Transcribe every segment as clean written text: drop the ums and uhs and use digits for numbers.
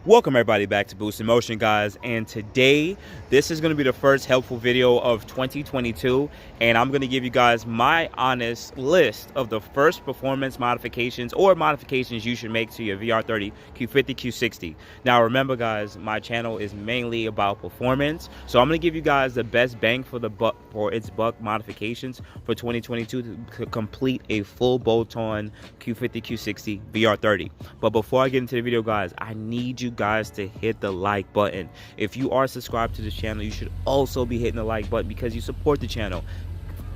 Welcome everybody back to Boost in Motion, guys, and today this is going to be the first helpful video of 2022, and I'm going to give you guys my honest list of the first performance modifications or modifications you should make to your VR30 Q50 Q60. Now remember guys, my channel is mainly about performance, so I'm going to give you guys the best bang for the buck for its buck modifications for 2022 to complete a full bolt-on Q50 Q60 VR30. But before I get into the video guys, I need you guys to hit the like button. If you are subscribed to this channel, you should also be hitting the like button because you support the channel.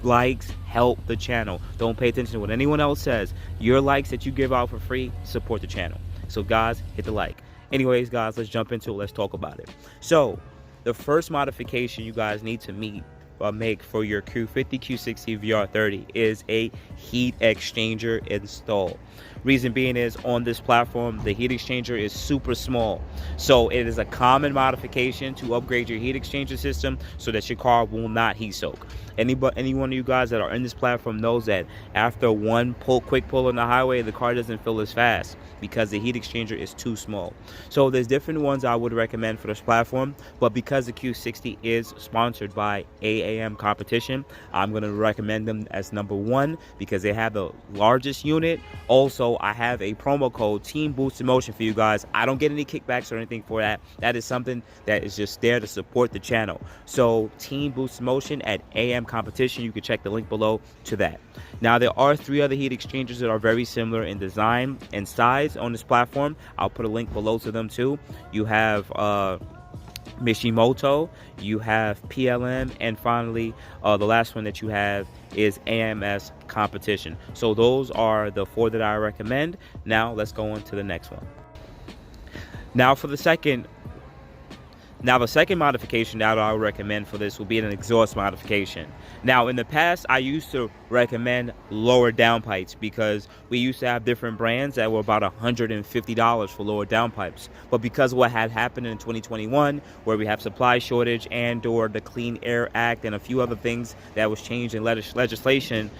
Likes help the channel. Don't pay attention to what anyone else says. Your likes that you give out for free support the channel. So guys, hit the like. Anyways guys, let's jump into it. Let's talk about it. So the first modification you guys need to make for your Q50 Q60 VR30 is a heat exchanger install. Reason being is on this platform the heat exchanger is super small, so it is a common modification to upgrade your heat exchanger system so that your car will not heat soak. Any one of you guys that are in this platform knows that after one quick pull on the highway, the car doesn't feel as fast because the heat exchanger is too small. So there's different ones I would recommend for this platform, but because the Q60 is sponsored by AAM Competition, I'm going to recommend them as number one because they have the largest unit. Also, I have a promo code Team Boost in Motion for you guys. I don't get any kickbacks or anything for that. That is something that is just there to support the channel. So Team Boost in Motion at AM Competition, you can check the link below to that. Now there are three other heat exchangers that are very similar in design and size on this platform. I'll put a link below to them too. You have MISHIMOTO, you have PLM, and finally the last one that you have is AMS Competition. So those are the four that I recommend. Now let's go on to the next one. Now the second modification that I would recommend for this will be an exhaust modification. Now in the past I used to recommend lower downpipes because we used to have different brands that were about $150 for lower downpipes. But because of what had happened in 2021, where we have supply shortage and or the Clean Air Act and a few other things that was changed in legislation,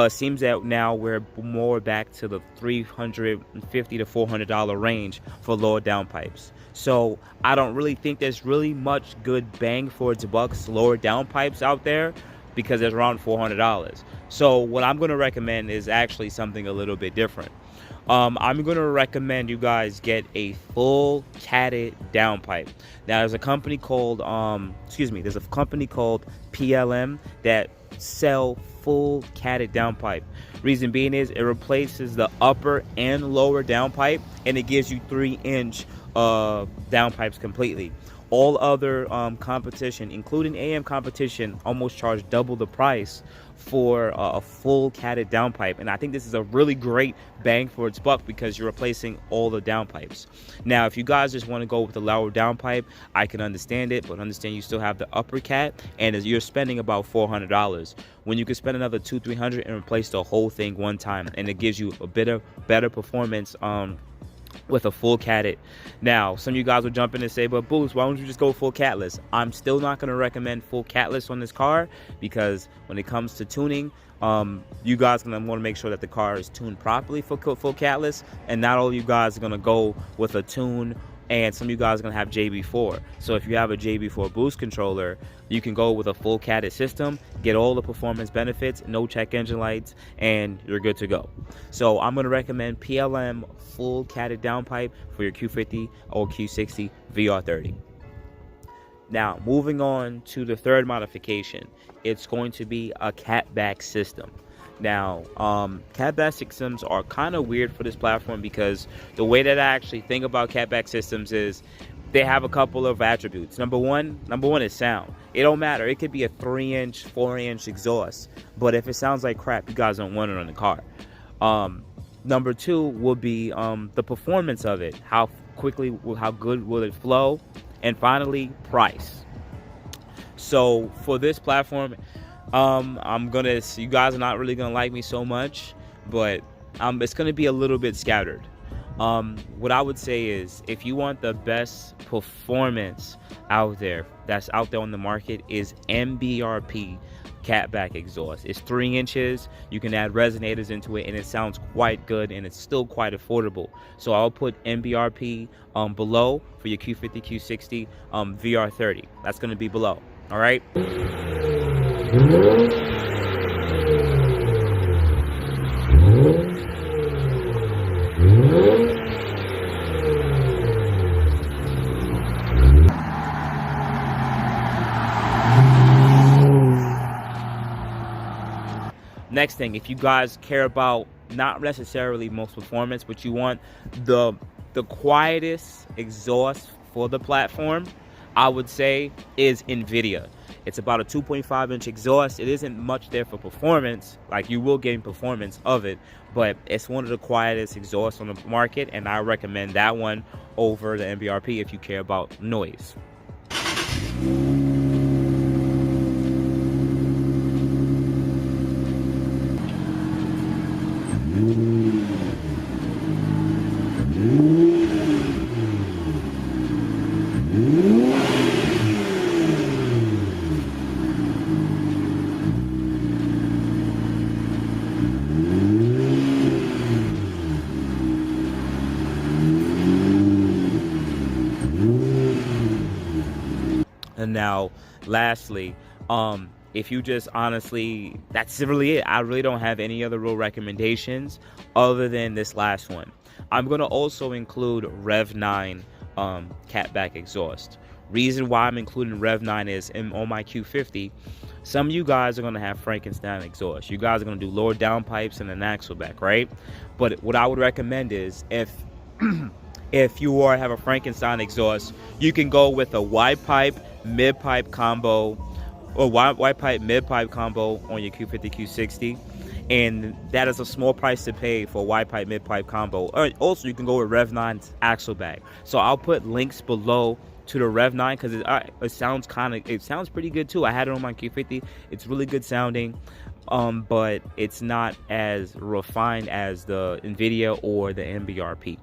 seems that now we're more back to the $350 to $400 range for lower downpipes. So I don't really think there's really much good bang for its bucks lower downpipes out there because it's around $400. So what I'm going to recommend is actually something a little bit different. I'm going to recommend you guys get a full catted downpipe. Now there's a company called PLM that sell full catted downpipe. Reason being is it replaces the upper and lower downpipe and it gives you 3-inch downpipes completely. All other competition, including AM Competition, almost charge double the price for a full catted downpipe, and I think this is a really great bang for its buck because you're replacing all the downpipes. Now if you guys just want to go with the lower downpipe, I can understand it, but understand you still have the upper cat and you're spending about $400 when you can spend another $200-300 and replace the whole thing one time, and it gives you a better performance with a full catted. Now some of you guys will jump in and say, but Boost, why don't you just go full catless? I'm still not going to recommend full catless on this car because when it comes to tuning, you guys are going to want to make sure that the car is tuned properly for full catless, and not all you guys are going to go with a tune, and some of you guys are going to have JB4. So if you have a JB4 boost controller, you can go with a full catted system, get all the performance benefits, no check engine lights, and you're good to go. So I'm going to recommend PLM full catted downpipe for your Q50 or Q60 VR30. Now moving on to the third modification, it's going to be a CATBACK system. Now, CATBACK systems are kind of weird for this platform because the way that I actually think about CATBACK systems is they have a couple of attributes. Number one is sound. It don't matter. It could be a 3-inch, 4-inch exhaust, but if it sounds like crap, you guys don't want it on the car. Number two will be the performance of it. How good will it flow? And finally, price. So for this platform, you guys are not really gonna like me so much, but it's gonna be a little bit scattered. What I would say is, if you want the best performance out there that's out there on the market, is MBRP CATBACK exhaust. It's 3 inches. You can add resonators into it, and it sounds quite good, and it's still quite affordable. So I'll put MBRP below for your Q50 Q60 VR30. That's going to be below. All right. Next thing, if you guys care about not necessarily most performance, but you want the quietest exhaust for the platform, I would say is INVIDIA. It's about a 2.5-inch exhaust. It isn't much there for performance, like you will gain performance of it, but it's one of the quietest exhausts on the market, and I recommend that one over the MBRP if you care about noise. And now, lastly, if you just honestly, that's really it. I really don't have any other real recommendations other than this last one. I'm going to also include Rev 9 CATBACK exhaust. Reason why I'm including Rev 9 is on my Q50, some of you guys are going to have Frankenstein exhaust. You guys are going to do lower downpipes and an AXLEBACK, right? But what I would recommend is if you have a Frankenstein exhaust, you can go with a YPIPE mid-pipe combo or YPIPE mid-pipe combo on your Q50 Q60, and that is a small price to pay for a YPIPE mid-pipe combo. Also, you can go with Rev 9's AXLEBACK. So I'll put links below to the Rev 9 because it sounds pretty good too. I had it on my Q50. It's really good sounding, but it's not as refined as the NVIDIA or the MBRP.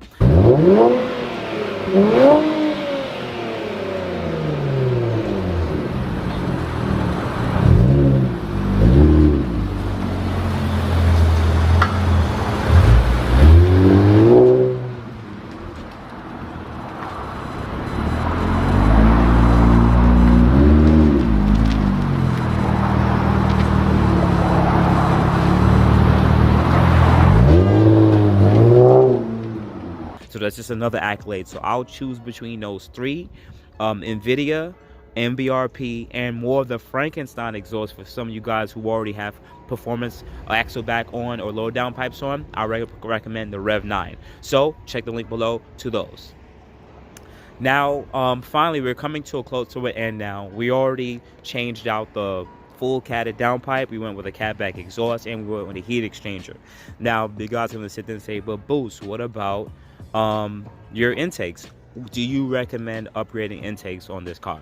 So that's just another accolade. So I'll choose between those 3, NVIDIA, MBRP, and more of the Frankenstein exhaust for some of you guys who already have performance AXLEBACK on or lower downpipes on. I recommend the Rev 9. So check the link below to those. Now, finally, we're coming to an end now. We already changed out the full catted downpipe. We went with a CATBACK exhaust, and we went with a heat exchanger. Now, you guys are going to sit there and say, but Boost, what about your intakes? Do you recommend upgrading intakes on this car?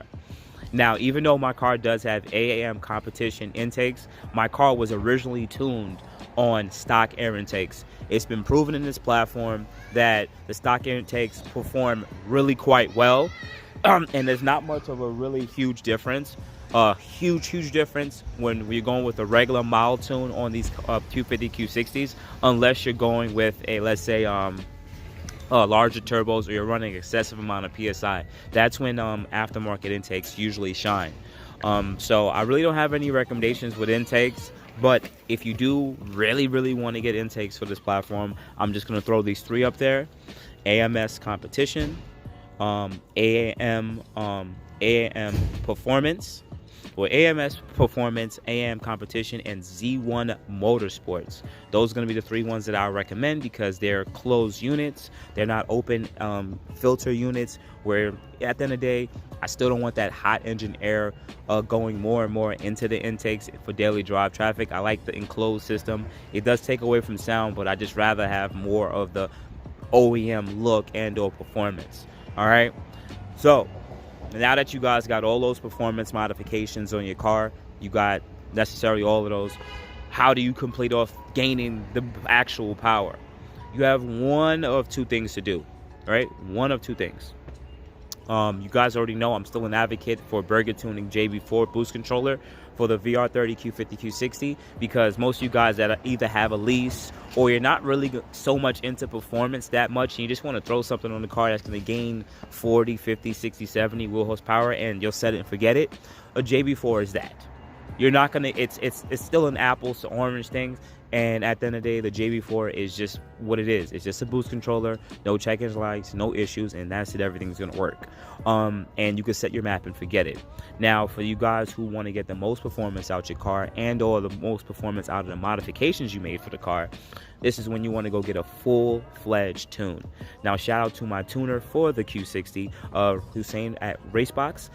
Now, even though my car does have AAM competition intakes, my car was originally tuned on stock air intakes. It's been proven in this platform that the stock air intakes perform really quite well, and there's not much of a really huge difference. Huge difference when you're going with a regular mild tune on these Q50 Q60s, unless you're going with a, let's say, larger turbos, or you're running excessive amount of PSI. That's when aftermarket intakes usually shine. So I really don't have any recommendations with intakes, but if you do really want to get intakes for this platform, I'm just going to throw these 3 up there: AMS competition, AAM performance, or AMS performance, AM competition, and Z1 motorsports. Those are going to be the 3 ones that I recommend because they're closed units. They're not open filter units, where at the end of the day, I still don't want that hot engine air going more and more into the intakes for daily drive traffic. I like the enclosed system. It does take away from sound, but I just rather have more of the OEM look and or performance. All right, so now that you guys got all those performance modifications on your car, you got necessarily all of those, how do you complete off gaining the actual power? You have one of 2 things to do, right? One of 2 things. You guys already know I'm still an advocate for Burger Tuning JB4 boost controller for the VR30 Q50 Q60, because most of you guys that either have a lease or you're not really so much into performance that much and you just want to throw something on the car that's going to gain 40, 50, 60, 70 wheel horsepower and you'll set it and forget it, a JB4 is that. You're not gonna, it's still an apples to orange thing, and at the end of the day, the JB4 is just what it is. It's just a boost controller, no check-ins lights, no issues, and that's it. Everything's gonna work. And you can set your map and forget it. Now, for you guys who want to get the most performance out your car and or the most performance out of the modifications you made for the car, this is when you want to go get a full-fledged tune. Now, shout out to my tuner for the Q60, Hussein at Racebox.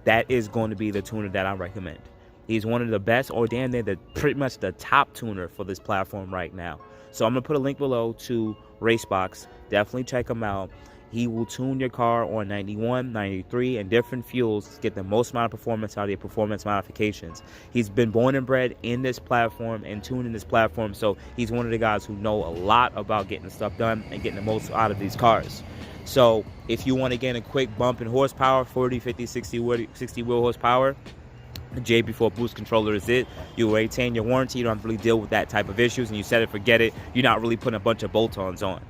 That is going to be the tuner that I recommend. He's one of the best, or damn near pretty much the top tuner for this platform right now. So I'm going to put a link below to Racebox. Definitely check him out. He will tune your car on 91, 93, and different fuels to get the most amount of performance out of your performance modifications. He's been born and bred in this platform and tuning this platform, so he's one of the guys who know a lot about getting stuff done and getting the most out of these cars. So if you want to get a quick bump in horsepower, 40, 50, 60 wheel horsepower, the JB4 boost controller is it. You retain your warranty. You don't have to really deal with that type of issues, and you set it, forget it. You're not really putting a bunch of bolt-ons on.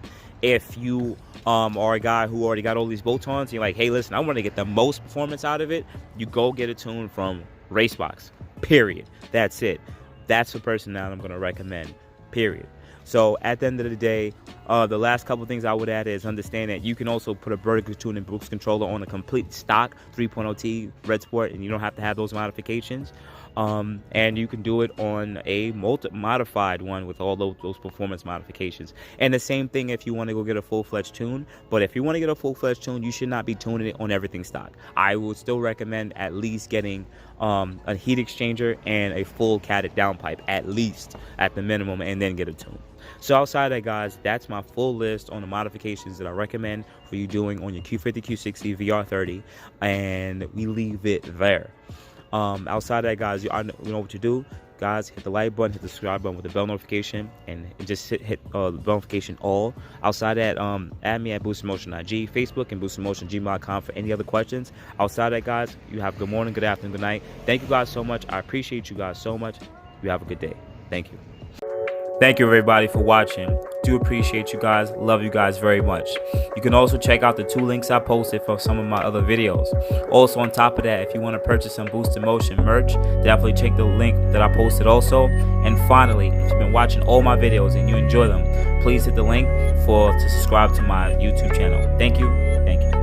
If you are a guy who already got all these bolt-ons, you're like, hey, listen, I want to get the most performance out of it, you go get a tune from Racebox, period. That's it. That's the person that I'm going to recommend, period. So at the end of the day, the last couple things I would add is understand that you can also put a Burger Tuning boost controller on a complete stock 3.0T Red Sport, and you don't have to have those modifications. And you can do it on a modified one with all those performance modifications. And the same thing if you want to go get a full-fledged tune. But if you want to get a full-fledged tune, you should not be tuning it on everything stock. I would still recommend at least getting a heat exchanger and a full catted downpipe, at least at the minimum, and then get a tune. So outside of that, guys, that's my full list on the modifications that I recommend for you doing on your Q50 Q60 VR30, and we leave it there. Outside of that, guys, you know what to do. Guys, hit the like button, hit the subscribe button with the bell notification, and just hit the bell notification all. Outside of that, add me at boostinmotion IG, Facebook, and boostinmotion@gmail.com for any other questions. Outside of that, guys, you have good morning, good afternoon, good night. Thank you guys so much. I appreciate you guys so much. You have a good day. Thank you. Thank you, everybody, for watching. Do appreciate you guys. Love you guys very much. You can also check out the 2 links I posted for some of my other videos. Also, on top of that, if you want to purchase some Boost in Motion merch, definitely check the link that I posted also. And finally, if you've been watching all my videos and you enjoy them, please hit the link to subscribe to my YouTube channel. Thank you. Thank you.